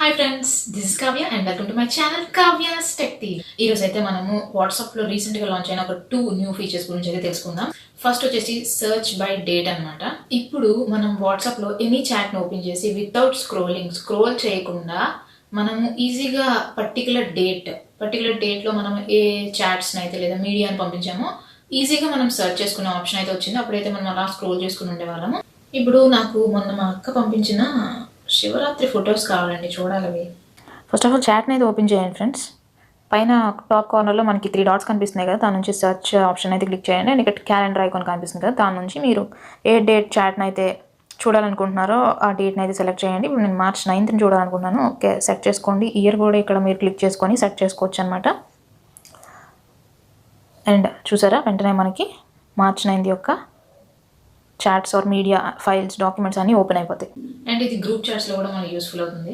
Hi friends, this is Kavya and welcome to my channel Kavya's tech TV. ఈ రోజు అయితే మనము వాట్సాప్ లో రీసెంట్ గా లాంచ్ అయిన ఒక 2 న్యూ ఫీచర్స్ గురించి అయితే తెలుసుకుందాం. ఫస్ట్ వచ్చేసి సర్చ్ బై డేట్ అన్నమాట. ఇప్పుడు మనం వాట్సాప్ లో ఎనీ చాట్ ని ఓపెన్ చేసి వితౌట్ స్క్రోల్ చేయకుండా మనము ఈజీగా పర్టికులర్ డేట్ లో మనం ఏ చాట్స్ అయితే లేదా మీడియాని పంపించామో ఈజీగా మనం సర్చ్ చేసుకునే ఆప్షన్ అయితే వచ్చింది. అప్పుడైతే మనం అలా స్క్రోల్ చేసుకుని ఉండేవాళ్ళము. ఇప్పుడు నాకు మొన్న మా అక్క పంపించిన శివరాత్రి ఫొటోస్ కావాలండి, చూడాలి. ఫస్ట్ ఆఫ్ ఆల్ చాట్ని అయితే ఓపెన్ చేయండి ఫ్రెండ్స్. పైన టాప్ కార్నర్లో మనకి 3 డాట్స్ కనిపిస్తున్నాయి కదా, దాని నుంచి సెర్చ్ ఆప్షన్ అయితే క్లిక్ చేయండి. అండ్ ఇక్కడ క్యాలెండర్ ఐకాన్ కనిపిస్తుంది కదా, దాని నుంచి మీరు ఏ డేట్ చాట్ని అయితే చూడాలనుకుంటున్నారో ఆ డేట్ని అయితే సెలెక్ట్ చేయండి. ఇప్పుడు నేను March 9th చూడాలనుకుంటున్నాను. ఓకే, సెట్ చేసుకోండి. ఇయర్ కూడా ఇక్కడ మీరు క్లిక్ చేసుకొని సెట్ చేసుకోవచ్చు అనమాట. అండ్ చూసారా, వెంటనే మనకి March 9th యొక్క chats or media files documents అన్ని ఓపెన్ అయిపోతాయి. అండ్ ఇది గ్రూప్ చాట్స్లో కూడా మనకి యూస్ఫుల్ అవుతుంది.